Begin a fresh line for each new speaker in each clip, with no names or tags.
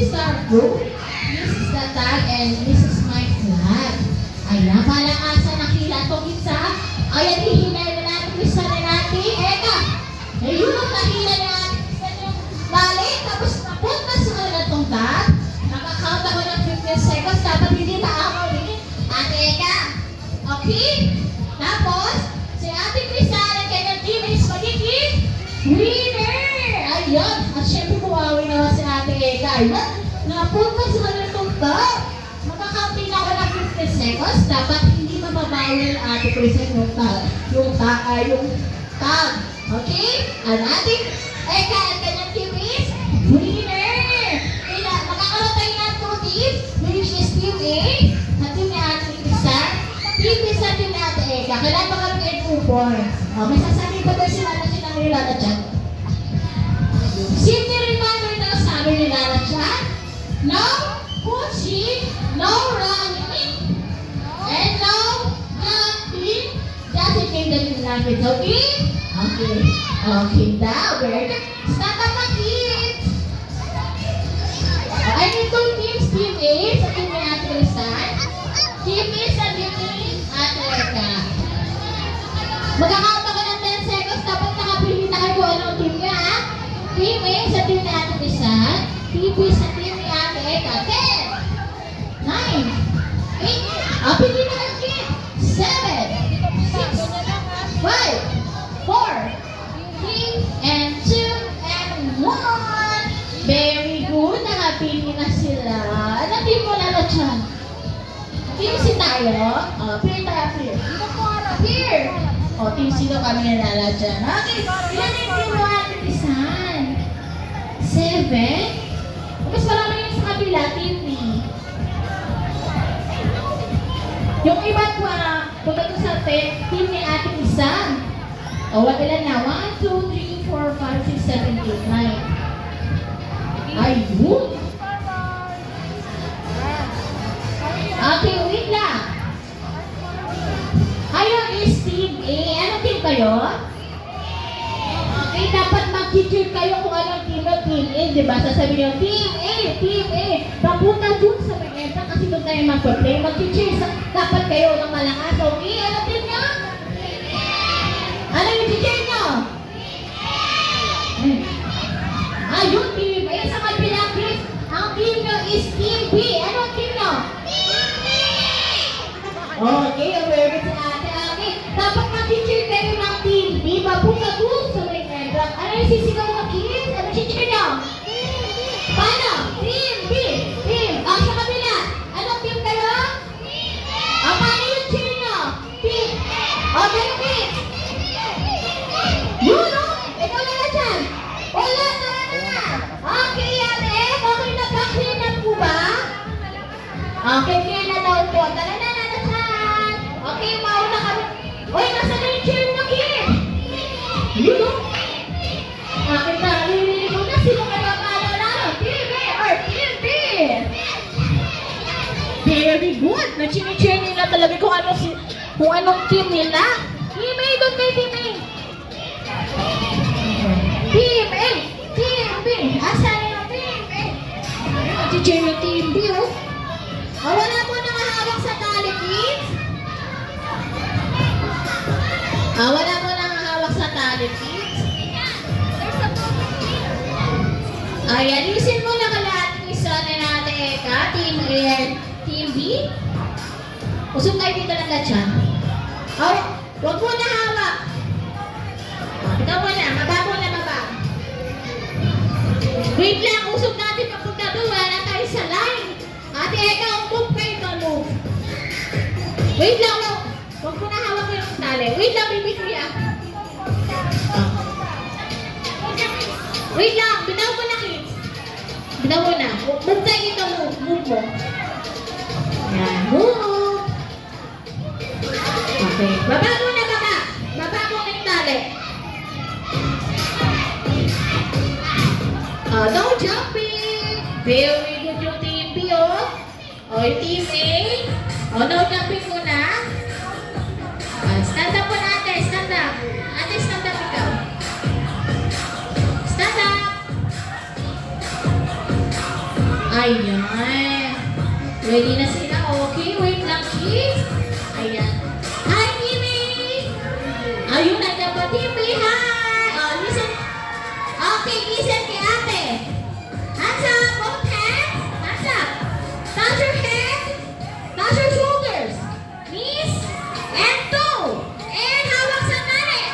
is our group. This is the tag and this is my flag. Ayan, palakasan nakila itong isa. Ayan, hihinay na natin isa na natin. Eka, ayun ang nakila na natin isa yung balik. Tapos napunta sa kanila itong tag. Nakakount ako ng 15 seconds. Dapat hindi maakaw rin. Ate Eka, okay? Tapos, si Ate Krisa at kanyang team is magiging winner! Ayun! At syempre bumawi naman si Ate Eka. Ayun! Napunta sa kanila itong tag. Makakaunting ako ng 15 seconds. Dapat hindi mababawal Ate Krisa yung tag. Okay? Ang ating Eka at kanyang team is winner! Makakaroon tayo ng 2 teams, which is Team A at Team ni Ate Krisa. Team B sa Team ni Ate Eka. Kailangan magkaroon kayo 2 points. May sasabihin ba ba sila na sinangyayala dyan? Simple reminder na sabi ni Lala Chan, no pushing, no running, and no jumping. Just in case that you like it, okay? Okay. Okay, now we're going to start up the kids. I need 2 teams, Team A sa Team ni Ate Rizal, Team B sa Team ni Ate Eka. Magkakaunt ako ng 10 seconds, dapat nakapili na kayo kung anong team niya, ha? Team A sa Team ni Ate Rizal, Team B sa Team ni Ate Eka. 10, 9, 8, pili na ang kid. 7, 6, 5, 4, 3, and 2, and 1. Very good. Nakapili na sila. Anong team mo na dyan? Team C tayo? Peer tayo, peer. Peer! Team C daw kami nalala dyan. Okay, ilan yung team mo ating isan? 7? Mas marami yung sa kabila, team B. Yung iba ko, punta ko sa team ni ating isan. Ilan na? 1, 2, 3, 4, 5, 6, 7, 8, 9. Ayun! Okay, wait lang. Ayun is Team A. Anong team kayo? Okay, dapat mag-cheer kayo kung anong team o Team A, di ba? Sasabihin nyo, Team A, Team A. Papunta dun sa mag-enta kasi doon tayo mag-play. Mag-cheer dapat kayo ng malakas. Okay, anong team nyo? Ano yung cheer nyo? Ayun, Team A. Sa kabilang Chris, ang team nyo is Team B. Anong team nyo? Okay, aware si ate. Okay, dapat mag-cheer kayo ng Team B. Mabuka dun sa may entrance. Ano yung sisigaw ng kids? Ano yung cheer nyo? Paano? Team B. Team. Sa kabila. Anong team kayo? Paano yung cheer nyo? Team. Kayo kids. Yun, ikaw na dyan. Wala, tara na. Okay, ate. Okay na ba? Clear na po ba? Okay, clear na daw po. Tara na. Okay, mauna kami. Uy, nasa na yung chair na kid? Yun o. Akin na, lilinig ko na. Sino kayo pala? Team A or Team B? Very good. Nachini-chair nila talaga kung anong team nila. Team A, doon kay Team A. Team A, Team B. Asan yung Team A? Nachi-chair yung Team B, oh. Wala po nakahawak sa tali, kids. Wala mo nang hawak sa tali, kids. Alisin mo na kalahat ng isa na natin, Eka. Team A and Team B. Usog tayo dito ng latyan. Huwag mo na hawak. Ikaw mo na. Baba mo na, baba. Wait lang. Usog natin papunta doon. Wala na tayo sa line. Ate Eka, move kayo to, move. Wait lang, no. Huwag mo na hawak yung tali. Wait lang, baby kuya. Wait lang, bitaw mo na, kids. Bitaw mo na. Move tayo ito, move. Move mo. Yan, move. Okay. Baba mo na, baba. Baba mo na yung tali. No jumping. Very good yung team B, oh. Yung team A. No jumping muna. Stand up po na, ate. Stand up. Ate, stand up ikaw. Stand up. Ayan. Ready na sila. Okay, wait lang, kids. Ayan. Hi, Timmy! Ayun, nandiyan pa, Timmy. Hi! Oh, listen. Okay, listen kay ate. Hands up, both hands. Hands up. Touch your head. Touch your shoulders. Knees. And toe. And hawak sa nanay.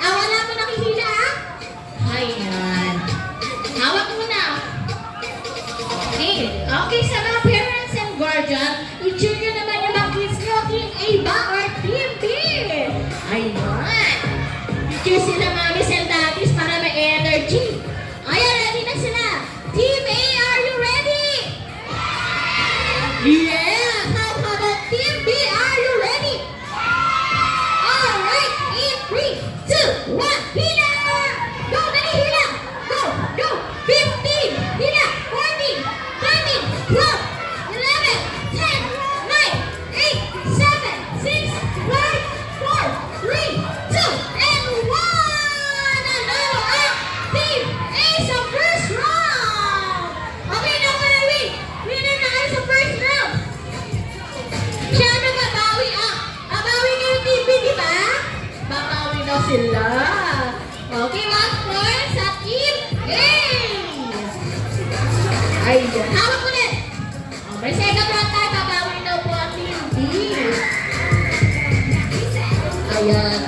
Wala mo nakihila, ha? Ayan. Hawak mo na. Okay. Okay, sa mga parents and guardian, i-cheer nyo naman yung mga kids nyo, Team A ba or Team B? Ayan. I-cheer sila mamis and daddies para may energy. Ayan, ready na sila. Team A, are you ready? Yeah! How about Team B, are you ready? Alright, in 3, 2, 1, hila! Go, dali, hila! Go, go! 15, hila! 14, 13, 12, 11, 10, 9, 8, 7, 6, 5, 4, 3, 2, and 1! Nanalo ang Team A sa first round! Okay na ko na, win! Winner na kayo sa first round! Siyempre, babawi ang babawi kayo Team B, di ba? Babawi daw sila. Okay, one point sa Team A! Ayan. Hawak ulit! May second round tayo, babawi daw po ang Team B. Ayan.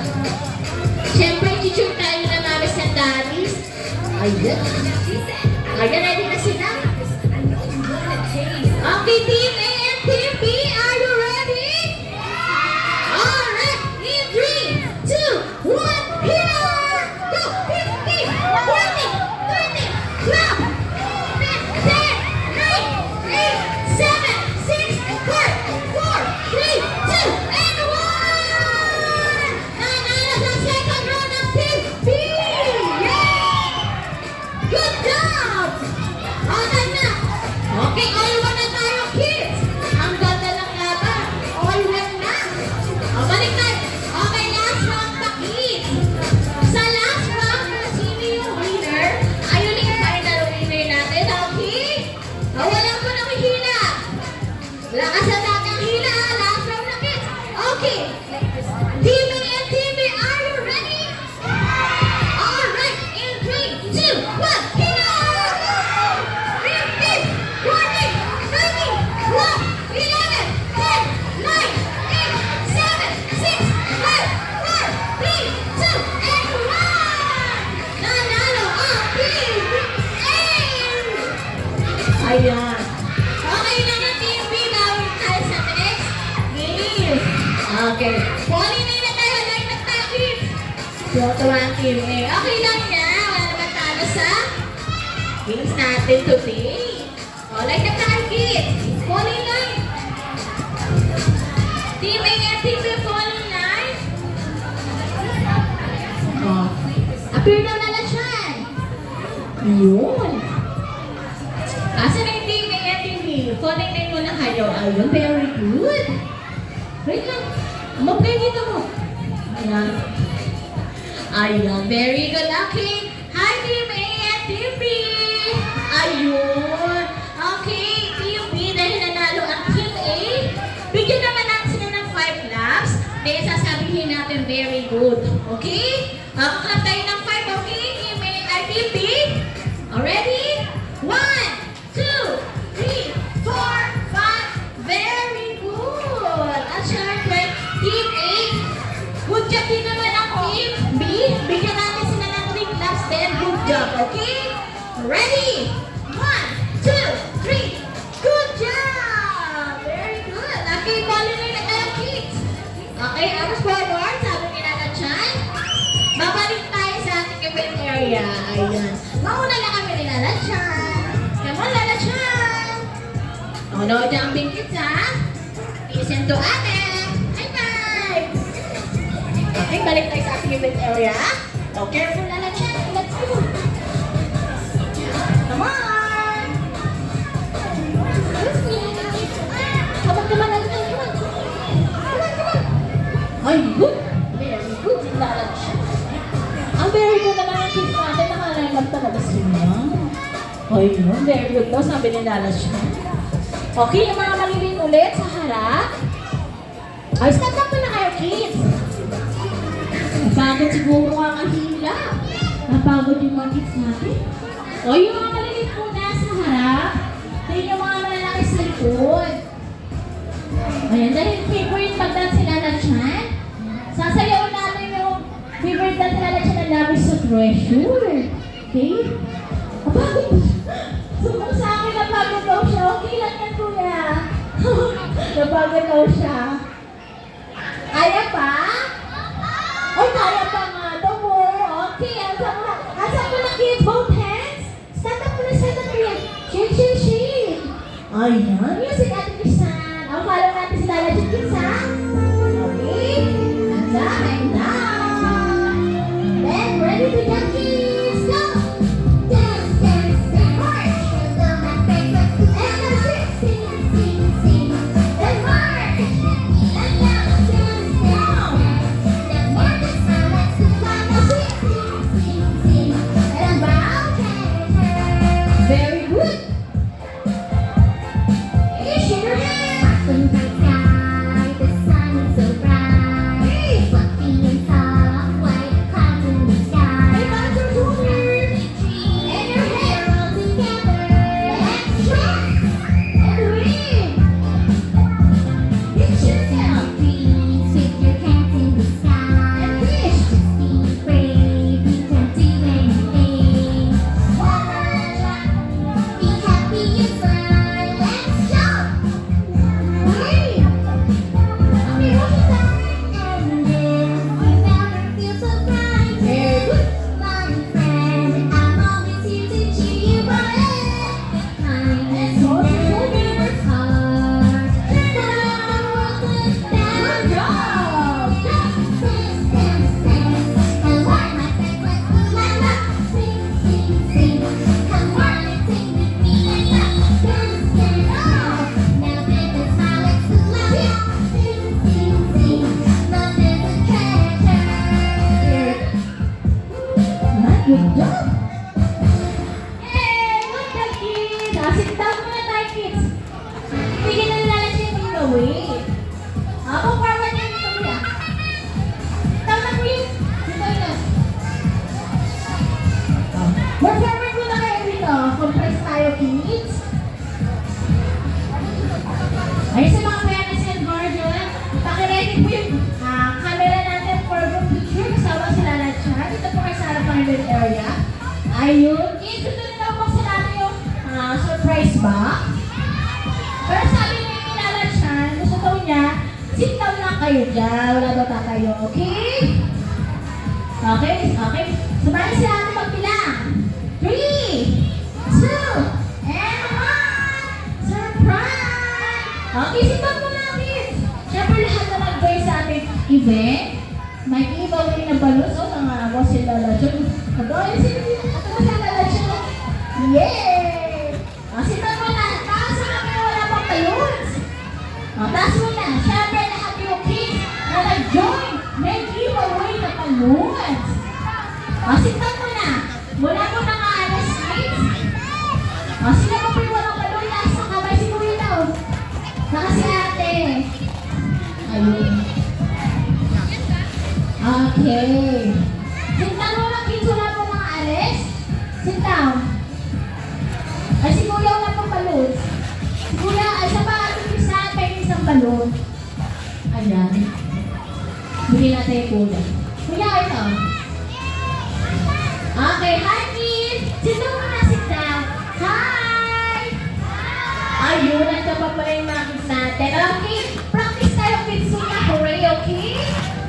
Siyempre, teacher tayo na mamis and daddies. Ayan. Ayan, ready na sila. Okay, Team A and Team B, are you ready? Alright, in 3, 2, 1, here! Go! 15, 14, 13, 12, 10, 9, 8, 7, 6, 5, 4, 3, 2, and 1! Nanalo sa second round ng Team B! Yay! Good job! Okay na! Okay, all one na tayo, kids! Ang ganda ng laban! All one na! O, balik tayo! Okay, last round pa, kids! Sa last round, kung sino yung winner, ayun yung final winner natin, okay? O, wala po nakihila! Lakas na natin ang hila, ha? Last round na, kids! Okay! Team A and Team B, are you ready? Alright, in 3, 2, 1, hila! 15, 14, 13, 12, 11, 10, 9, 8, 7, 6, 5, 4, 3, 2, and 1! Nanalo ang Team A! Ayan. Okay na nga, Team B. Bawin tayo sa next game. Okay. Pollinate na tayo. Like na tayo, kids. Tuwa ang Team A. Okay lang niya. Wala naman tayo sa games natin today. O, like na tayo, kids. Falling line. Team A and Team B, falling line. O, appear daw na lang siya. Yun. Asa na yung Team A and Team B? Falling line muna kayo. Ayun, very good. Wait lang. Amok kayo dito mo. Ayan. Ayan, very good. Okay. Hi, Team A and Team B. Ayun. Okay, Team B, dahil nanalo ang Team A, bigyan naman natin sila ng 5 laps. Dahil sasabihin natin very good. Okay? Clap tayo ng 5, okay? Team A ay Team B. Ready? 1, 2, 3, 4, 5. Very good. At syempre, Team A, good job din naman ang Team B. Bigyan natin sila ng 3 laps then good job, okay? Ready? 1, 2, 3. Good job! Very good. Okay, follow na tayo, kids. Okay, arms forward. Sabi ni Nana Chan. Babalik tayo sa ating event area. Ayan. Mauna lang kami ni Nana Chan. Come on, Nana Chan. Oh, no, jumping kids, ha? Listen to ate. High five. Okay, balik tayo sa ating event area. Oh, careful, Nana Chan. Let's go. Come on! Come on, come on, come on, come on. Come on, come on. Ay, good. Very good. Lalad siya. Ang very good naman ang kids natin. Nakalayap talaga sila. Ayun, very good daw, sabi ni Lala siya. Okay, yung mga maliliit ulit sa harap. Ay, stand up na kayo, kids. Napagod siguro ang hila. Napagod yung mga kids natin. O, yung mga maliliit muna sa harap. Then yung mga malalaki sa likod. Ayan, dahil favorite pag-dance sila na dyan. Sasayaw namin yung favorite dance nila dyan na Love is a Treasure. Okay? Napagod. Sumbong sa akin, napagod daw siya. Okay lang yan, kuya. Napagod daw siya. Kaya pa? Ay, kaya pa nga daw mo. Okay, asa mo na kids, both hands. Stand up muna, kuya. Shake, shake, shake. Ayan, music at Kisan. Ang follow natin si Lala Jit Kisan. Okay, and down and down. Then, ready to jump, kids. Go! Dance, dance, dance. March. And a sing, sing, sing, sing. Then march. And down, dance, down. Then march and smile like Susanna. Sing, sing, sing, sing. And bow, turn, turn. Very good. Hey, shake your hands.
From the sky, the sun is so bright. Fluffy and soft, white clouds in the sky.
Hey, bounce your shoulders.
And your hair all together.
Let's jump and wave. Hit yourself.
Breathe with your hands in the sky.
And wish.
Just be brave, you can do anything. Be happy and smile. Let's jump.
Wave.
And then you never feel so bright.
Very good.
My friend, I'm always here to cheer you on. Kindness never hard. The world is better.
Good job.
Dance, dance, dance, dance. And learn my friends like Lula. Sing, sing, sing. Come on and sing with me and dance, dance, dance. Now make us smile like Lula. Sing, sing, sing. Love is a treasure.
Good job. Hey, good job, kids. Sit down muna tayo, kids. Bigyan na nila siya yung giveaway. Ako, forward yan dito, kuya. Down na, kuya. Dito, ito. More forward muna kayo dito. Compress tayo, kids. Ayun sa mga parents and guardian, pakiready po yung camera natin for group picture. Kasama sila na chat. Dito po kayo sa harapan ng area. Ayun. Kids, gusto nila buksan natin yung surprise box. Pero sabi ni Lala Chan, gusto daw niya, sit down lang kayo dyan. Wala daw tatayo. Okay? Okay? Okay. Sumali sila natin magbilang. 3, 2, and 1. Surprise! Okay, sit down muna, kids. Siyempre lahat na nag-join sa ating event. May giveaway na balloons. O, nangawa si Lala Chan. Nag-join si Lala Chan. Yay! Sit down muna. Taas sa kami wala pang balloons. Taas muna. Siyempre lahat yung kids na nag-join. May giveaway na balloons. Sit down muna. Wala mo na nga alas, kids. Sila mo po yung walang balloon. Nasa kamay si Kuya daw. Saka si ate. Ayun. Okay. Sit down muna, kids. Wala mo mga alis. Sit down. Ay, si Kuya wala pang balloon. Si Kuya, ay sa pa, saan pa yung isang balloon? Ayan. Bigyan natin yung Kuya. Kuya, ito. Okay, hi kids! Sit down muna, sit down. Hi! Ayun, nandiyan pa pala yung mga kids natin. Okay, practice tayo kids Suna, hooray, okay?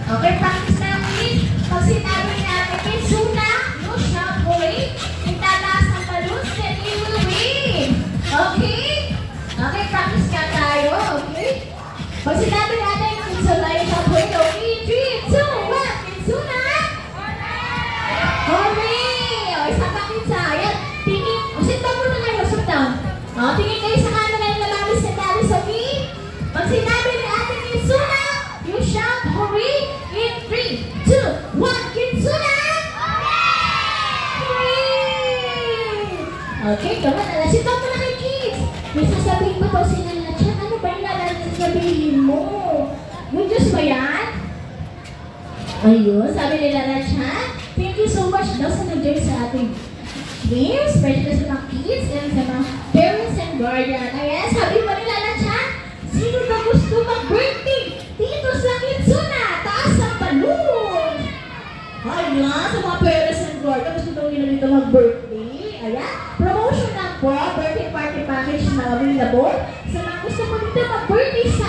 Okay, practice tayo kids. Pag sinabi natin kids Suna, you shout hooray. Itataas ng balloons, then you will win. Okay? Okay, practice ka tayo, okay? Pag sinabi natin kids Suna, you shout hooray, okay? 3, 2, 1, kids Suna! Hooray! O, isa pa kids ha. Ayan, tingin. O, sit down muna kayo, sit down. O, tingin kayo sa camera yung lalabis na dalis, okay? Pag sinabi ni Ate Kitsuna, you shout hooray in 3, 2, 1, Kitsuna! Hooray! O, Okay, come on. Sit down muna kay kids. May sasabihin pa po sila na, Chan, ano ba yung sasabihin mo? Yung Diyos ba yan? Ayun, sabi nila na, Chan, thank you so much daw sa nag-join sa ating game, especially sa mga kids and sa mga parents and guardian. Ayan, sabi pa nila na, Chan, sino na gusto mag-birthday? Dito sa Kitsuna, taas ang balloon! Ayan, sa mga parents and guardian, gusto daw nila dito mag-birthday. Ayan, promotion lang po, birthday party package na available. Sa mga gusto mo dito mag-birthday sa